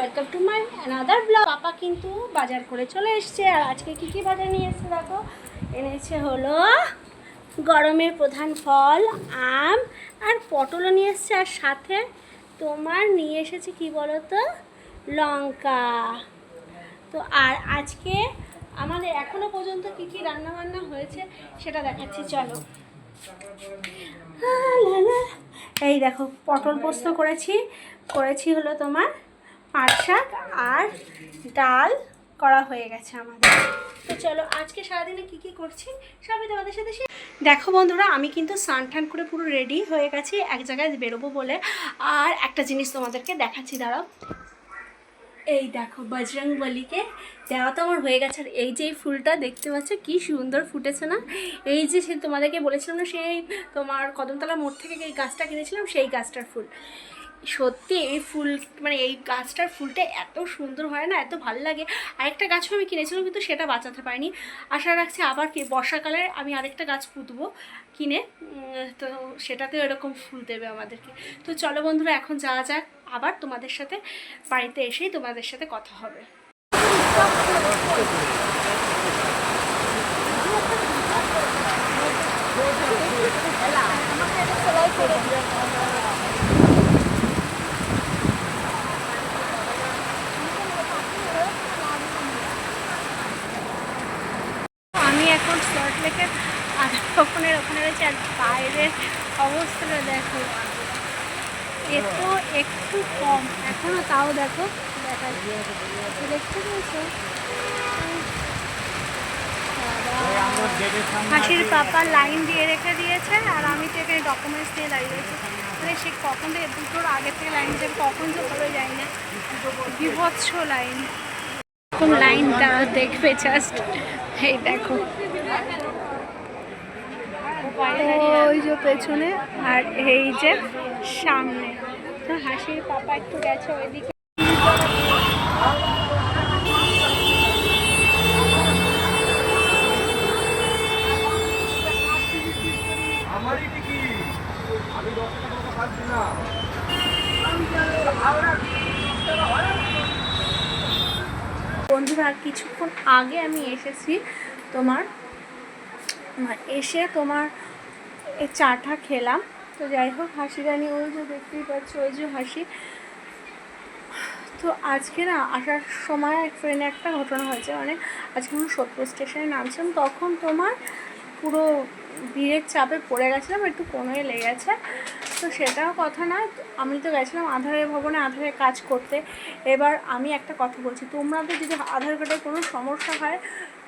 Welcome to my another blog. Papa কিন্তু বাজার করে চলে এসছে। আর আজকে কী কী বাজার নিয়ে এসছে দেখো। এনেছে হলো গরমের প্রধান ফল আম, আর পটলও নিয়ে এসছে, আর সাথে তোমার নিয়ে এসেছে কি বলো তো, লঙ্কা। তো আর আজকে আমাদের এখনো পর্যন্ত কী কী রান্নাবান্না হয়েছে সেটা দেখাচ্ছি, চলো। এই দেখো, পটল পোস্ত করেছি হলো তোমার পাট শাক, আর ডাল করা হয়ে গেছে আমাদের। তো চলো আজকে সারাদিনে কী কী করছি সবই তোমাদের সাথে দেখো বন্ধুরা। আমি কিন্তু স্নান টান করে পুরো রেডি হয়ে গেছি এক জায়গায় বেরোবো বলে। আর একটা জিনিস তোমাদেরকে দেখাচ্ছি, দাঁড়াও। এই দেখো, বজরংবলীকে দেওয়া তো আমার হয়ে গেছে। আর এই যে ফুলটা দেখতে পাচ্ছ কি সুন্দর ফুটেছে না, এই যে সে তোমাদেরকে বলেছিলাম না, সেই তোমার কদমতলা মোড় থেকে এই গাছটা কিনেছিলাম, সেই গাছটার ফুল। সত্যি এই ফুল মানে এই গাছটার ফুলটা এত সুন্দর হয় না, এত ভালো লাগে। আরেকটা গাছও আমি কিনেছিলাম কিন্তু সেটা বাঁচাতে পারিনি। আশা রাখছি আবার কি বর্ষাকালে আমি আরেকটা গাছ পুঁতবো কিনে, তো সেটাতেও এরকম ফুল দেবে আমাদেরকে। তো চলো বন্ধুরা, এখন যাওয়া যাক, আবার তোমাদের সাথে বাড়িতে এসেই তোমাদের সাথে কথা হবে। আমি এখন সল্ট লেকের ওখানে রয়েছে, আর বাইরের অবস্থাটা দেখো, এত একটু কম এখনো, তাও দেখো দেখা দেখতে পেয়েছো। হাসির পাপা লাইন দিয়ে রেখে দিয়েছে, আর আমি তো এখানে ডকুমেন্টস নিয়ে দাঁড়িয়ে রয়েছি। মানে সে কখন থেকে দুটোর আগে থেকে লাইন যাবে, কখন যে হবে যাই না, বিভৎস লাইন। এরকম লাইনটা দেখবে জাস্ট, এই দেখো ওই যে পেছনে, আর এই যে সামনে। তো হাসির পাপা একটু গেছে ওইদিকে। বন্ধুরা, কিছুক্ষণ আগে আমি এসেছি তোমার, এসে তোমার এই চাটা খেলাম। তো যাই হোক, হাসি রানি ওই যে দেখতেই পাচ্ছ, ওই যে হাসি। তো আজকে না আসার সময় ট্রেনে একটা ঘটনা হয়েছে, মানে আজকে আমি সোদপুর স্টেশনে নামছিলাম, তখন তোমার পুরো ভিড়ের চাপে পড়ে গেছিলাম, একটু কোনোয় লেগেছে। তো সেটাও কথা না, আমি তো গেছিলাম আধারের ভবনে আধারে কাজ করতে। এবার আমি একটা কথা বলছি, তোমরাদের যদি আধার কার্ডের কোনো সমস্যা হয়,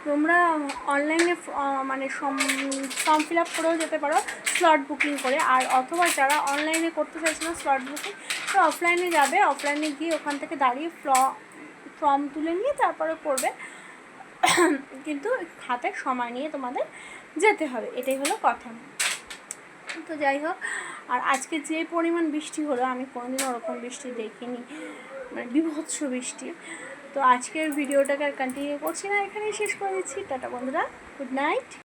তোমরা অনলাইনে মানে ফর্ম ফিল আপ করেও যেতে পারো, স্লট বুকিং করে। আর অথবা যারা অনলাইনে করতে চাইছে না স্লট বুকিং, তো অফলাইনে যাবে, অফলাইনে গিয়ে ওখান থেকে দাঁড়িয়ে ফর্ম তুলে নিয়ে তারপরে করবে। কিন্তু হাতে সময় নিয়ে তোমাদের যেতে হবে, এটাই হলো কথা। তো যাই হোক, আর আজকে যে পরিমাণ বৃষ্টি হলো, আমি কোনোদিনও ওরকম বৃষ্টি দেখিনি, মানে বিভৎস বৃষ্টি। তো আজকের ভিডিওটাকে আর কন্টিনিউ করছি না, এখানেই শেষ করে দিচ্ছি। টাটা বন্ধুরা, গুড নাইট।